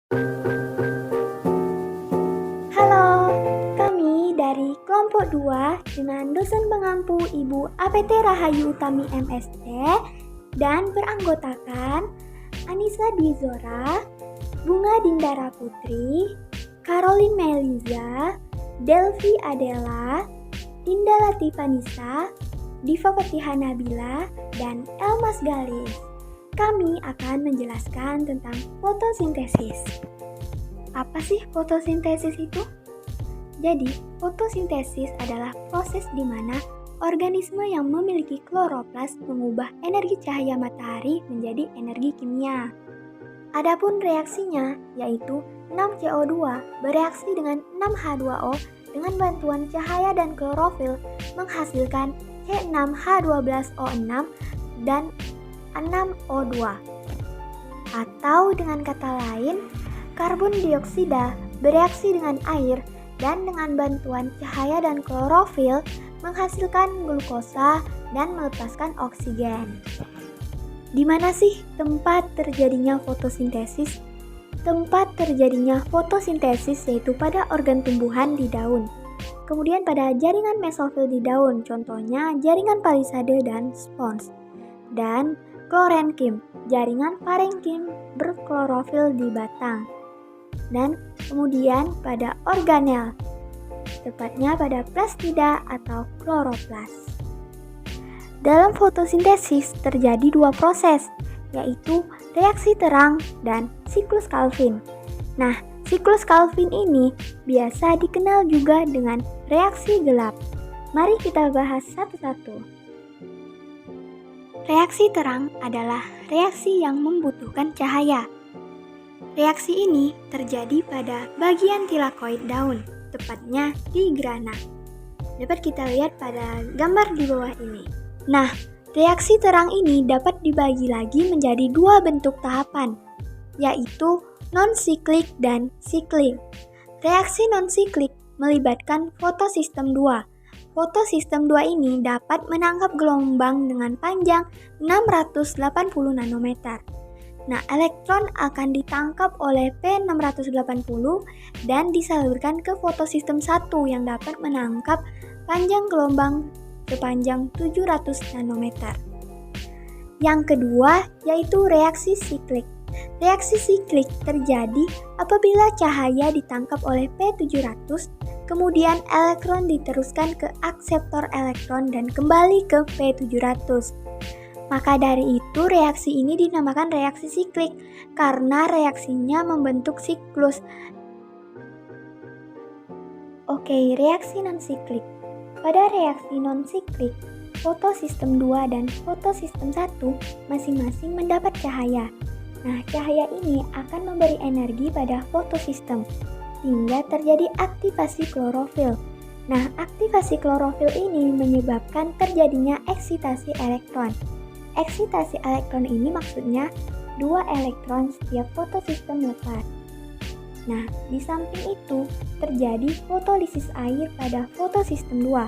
Halo, kami dari kelompok 2 dengan dosen pengampu Ibu APT Rahayu Utami MSc dan beranggotakan Anissa Dwi Zora, Bunga Dindara Putri, Caroline Meliza, Delvi Adela, Dinda Latifanisa, Diva Petiha Nabila, dan Elmas Galis. Kami akan menjelaskan tentang fotosintesis. Apa sih fotosintesis itu? Jadi, fotosintesis adalah proses di mana organisme yang memiliki kloroplas mengubah energi cahaya matahari menjadi energi kimia. Adapun reaksinya, yaitu 6CO2 bereaksi dengan 6H2O dengan bantuan cahaya dan klorofil menghasilkan C6H12O6 dan 6O2. Atau dengan kata lain, karbon dioksida bereaksi dengan air dan dengan bantuan cahaya dan klorofil menghasilkan glukosa dan melepaskan oksigen. Di mana sih tempat terjadinya fotosintesis? Tempat terjadinya fotosintesis yaitu pada organ tumbuhan di daun. Kemudian pada jaringan mesofil di daun, contohnya jaringan palisade dan spons. Dan klorenkim, jaringan parenkim berklorofil di batang. Dan kemudian pada organel, tepatnya pada plastida atau kloroplas. Dalam fotosintesis terjadi dua proses, yaitu reaksi terang dan siklus Calvin. Nah, siklus Calvin ini biasa dikenal juga dengan reaksi gelap. Mari kita bahas satu-satu. Reaksi terang adalah reaksi yang membutuhkan cahaya. Reaksi ini terjadi pada bagian tilakoid daun, tepatnya di grana. Dapat kita lihat pada gambar di bawah ini. Nah, reaksi terang ini dapat dibagi lagi menjadi dua bentuk tahapan, yaitu non-siklik dan siklik. Reaksi non-siklik melibatkan fotosistem 2. Fotosistem 2 ini dapat menangkap gelombang dengan panjang 680 nanometer. Nah, elektron akan ditangkap oleh P680 dan disalurkan ke fotosistem 1 yang dapat menangkap panjang gelombang sepanjang 700 nanometer. Yang kedua yaitu reaksi siklik. Reaksi siklik terjadi apabila cahaya ditangkap oleh P700, kemudian elektron diteruskan ke akseptor elektron dan kembali ke P700. Maka dari itu reaksi ini dinamakan reaksi siklik karena reaksinya membentuk siklus. Oke, reaksi non-siklik. Pada reaksi non-siklik, fotosistem 2 dan fotosistem 1 masing-masing mendapat cahaya. Nah, cahaya ini akan memberi energi pada fotosistem hingga terjadi aktivasi klorofil. Nah, aktivasi klorofil ini menyebabkan terjadinya eksitasi elektron. Eksitasi elektron ini maksudnya 2 elektron setiap fotosistem lepas. Nah, di samping itu terjadi fotolisis air pada fotosistem 2.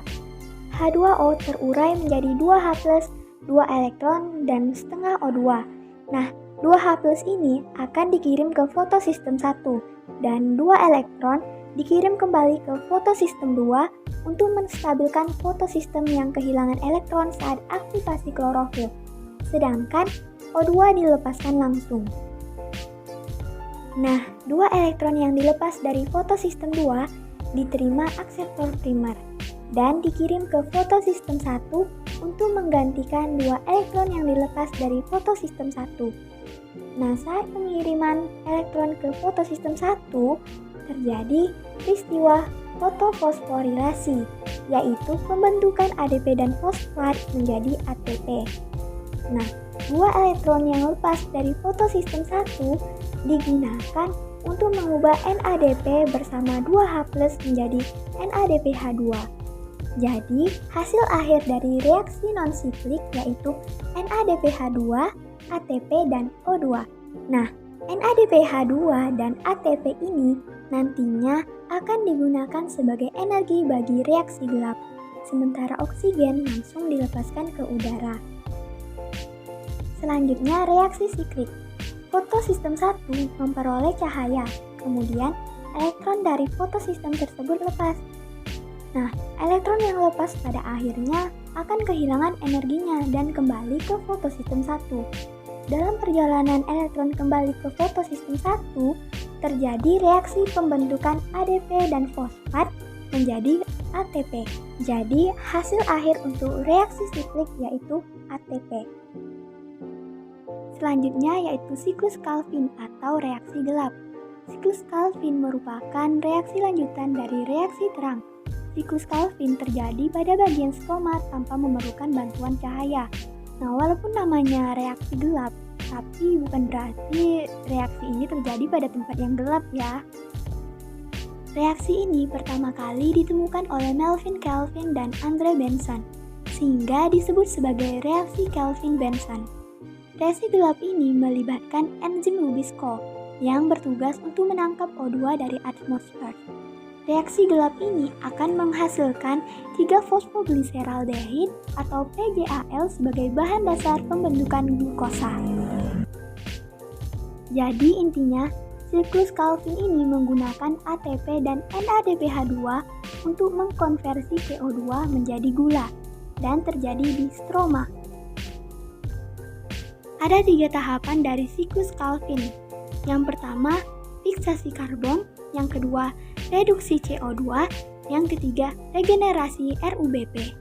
H2O terurai menjadi 2H+, 2 elektron dan setengah O2. Nah, 2H+ ini akan dikirim ke fotosistem 1 dan 2 elektron dikirim kembali ke fotosistem 2 untuk menstabilkan fotosistem yang kehilangan elektron saat aktivasi klorofil. Sedangkan O2 dilepaskan langsung. Nah, 2 elektron yang dilepas dari fotosistem 2 diterima akseptor primer dan dikirim ke fotosistem 1 untuk menggantikan 2 elektron yang dilepas dari fotosistem 1. Nah, saat pengiriman elektron ke fotosistem 1 terjadi peristiwa fotofosforilasi, yaitu pembentukan ADP dan fosfat menjadi ATP. Nah, 2 elektron yang lepas dari fotosistem 1 digunakan untuk mengubah NADP bersama 2H+ menjadi NADPH2. Jadi, hasil akhir dari reaksi non-siklik yaitu NADPH2, ATP, dan O2. Nah, NADPH2 dan ATP ini nantinya akan digunakan sebagai energi bagi reaksi gelap, sementara oksigen langsung dilepaskan ke udara. Selanjutnya, reaksi siklik. Fotosistem 1 memperoleh cahaya, kemudian elektron dari fotosistem tersebut lepas. Nah, elektron yang lepas pada akhirnya akan kehilangan energinya dan kembali ke fotosistem 1. Dalam perjalanan elektron kembali ke fotosistem 1, terjadi reaksi pembentukan ADP dan fosfat menjadi ATP. Jadi, hasil akhir untuk reaksi siklik yaitu ATP. Selanjutnya yaitu siklus Calvin atau reaksi gelap. Siklus Calvin merupakan reaksi lanjutan dari reaksi terang. Siklus Calvin terjadi pada bagian stroma tanpa memerlukan bantuan cahaya. Nah, walaupun namanya reaksi gelap, tapi bukan berarti reaksi ini terjadi pada tempat yang gelap ya. Reaksi ini pertama kali ditemukan oleh Melvin Calvin dan Andre Benson, sehingga disebut sebagai reaksi Calvin-Benson. Reaksi gelap ini melibatkan enzim Rubisco yang bertugas untuk menangkap O2 dari atmosfer. Reaksi gelap ini akan menghasilkan 3-fosfogliseraldehid atau PGAL sebagai bahan dasar pembentukan glukosa. Jadi intinya, siklus Calvin ini menggunakan ATP dan NADPH2 untuk mengkonversi CO2 menjadi gula dan terjadi di stroma. Ada 3 tahapan dari siklus Calvin. Yang pertama, fiksasi karbon, yang kedua, reduksi CO2, yang ketiga, regenerasi RUBP.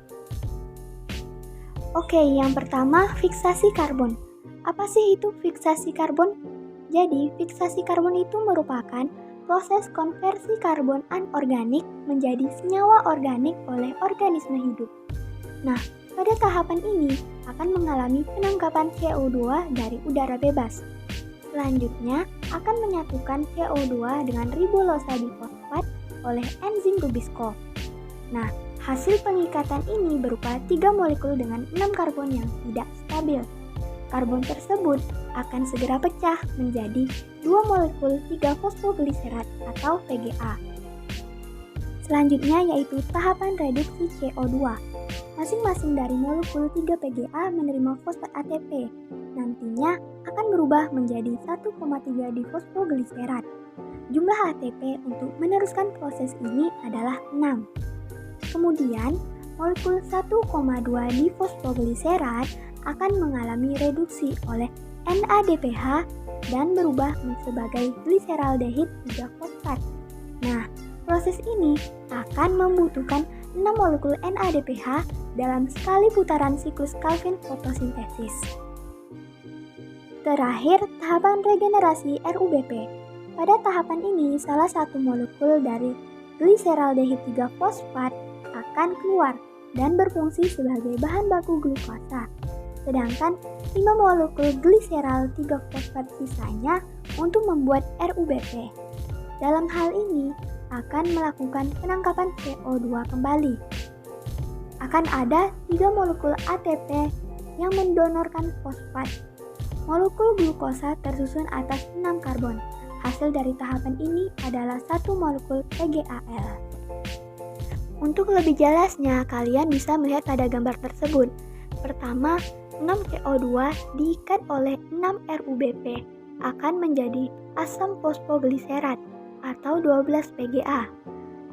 Oke, yang pertama, fiksasi karbon. Apa sih itu fiksasi karbon? Jadi, fiksasi karbon itu merupakan proses konversi karbon anorganik menjadi senyawa organik oleh organisme hidup. Nah, pada tahapan ini akan mengalami penangkapan CO2 dari udara bebas. Selanjutnya, akan menyatukan CO2 dengan ribosa difosfat oleh enzim Rubisco. Nah, hasil pengikatan ini berupa 3 molekul dengan 6 karbon yang tidak stabil. Karbon tersebut akan segera pecah menjadi 2 molekul 3-fosfogliserat atau PGA. Selanjutnya yaitu tahapan reduksi CO2. Masing-masing dari molekul 3 PGA menerima fosfat ATP. Nantinya akan berubah menjadi 1,3 difosfogliserat. Jumlah ATP untuk meneruskan proses ini adalah 6. Kemudian, molekul 1,2 difosfogliserat akan mengalami reduksi oleh NADPH dan berubah sebagai gliseraldehid 3-fosfat. Nah, proses ini akan membutuhkan 6 molekul NADPH dalam sekali putaran siklus Calvin fotosintesis. Terakhir, tahapan regenerasi RUBP. Pada tahapan ini, salah satu molekul dari gliseraldehid 3-fosfat akan keluar dan berfungsi sebagai bahan baku glukosa. Sedangkan 5 molekul gliserol 3-fosfat sisanya untuk membuat RUBP. Dalam hal ini, akan melakukan penangkapan CO2 kembali. Akan ada 3 molekul ATP yang mendonorkan fosfat. Molekul glukosa tersusun atas 6 karbon. Hasil dari tahapan ini adalah 1 molekul PGAL. Untuk lebih jelasnya, kalian bisa melihat pada gambar tersebut. Pertama, 6 CO2 diikat oleh 6 RUBP akan menjadi asam fosfogliserat atau 12 PGA.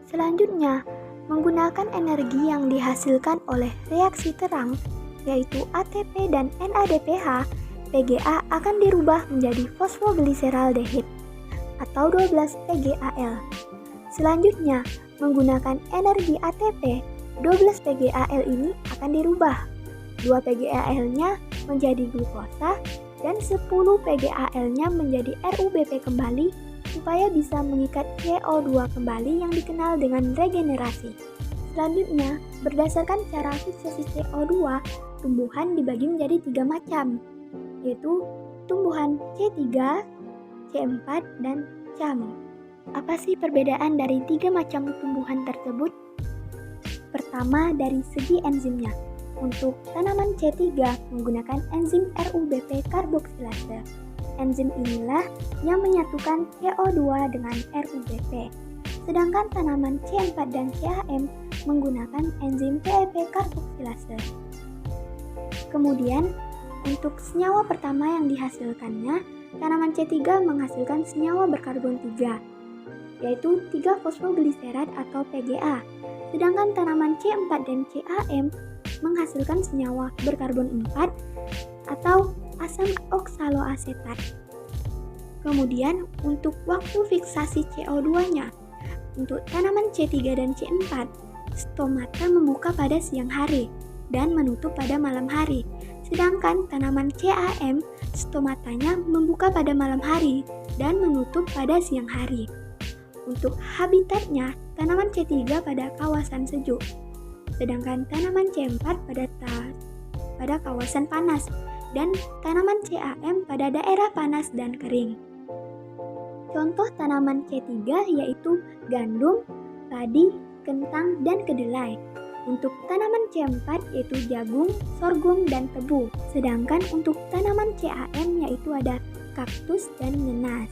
Selanjutnya, menggunakan energi yang dihasilkan oleh reaksi terang, yaitu ATP dan NADPH, PGA akan dirubah menjadi fosfogliseraldehid atau 12 PGAL. Selanjutnya, menggunakan energi ATP, 12 PGAL ini akan dirubah. 2 PGAL-nya menjadi glukosa dan 10 PGAL-nya menjadi RUBP kembali supaya bisa mengikat CO2 kembali yang dikenal dengan regenerasi. Selanjutnya, berdasarkan cara fiksasi CO2, tumbuhan dibagi menjadi 3 macam, yaitu tumbuhan C3, C4, dan CAM. Apa sih perbedaan dari 3 macam tumbuhan tersebut? Pertama, dari segi enzimnya. Untuk tanaman C3 menggunakan enzim RUBP karboksilase. Enzim inilah yang menyatukan CO2 dengan RUBP. Sedangkan tanaman C4 dan CAM menggunakan enzim PEP karboksilase. Kemudian, untuk senyawa pertama yang dihasilkannya tanaman C3 menghasilkan senyawa berkarbon 3, yaitu 3-fosfogliserat atau PGA. Sedangkan tanaman C4 dan CAM menghasilkan senyawa berkarbon 4 atau asam oksaloasetat. Kemudian untuk waktu fiksasi CO2-nya, untuk tanaman C3 dan C4, stomata membuka pada siang hari dan menutup pada malam hari. Sedangkan tanaman CAM, stomatanya membuka pada malam hari dan menutup pada siang hari. Untuk habitatnya, tanaman C3 pada kawasan sejuk, sedangkan tanaman C4 pada kawasan panas, dan tanaman CAM pada daerah panas dan kering. Contoh tanaman C3 yaitu gandum, padi, kentang, dan kedelai. Untuk tanaman C4 yaitu jagung, sorghum, dan tebu. Sedangkan untuk tanaman CAM yaitu ada kaktus dan nenas.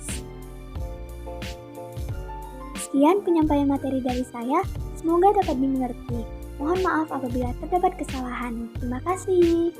Sekian penyampaian materi dari saya, semoga dapat dimengerti. Mohon maaf apabila terdapat kesalahan. Terima kasih.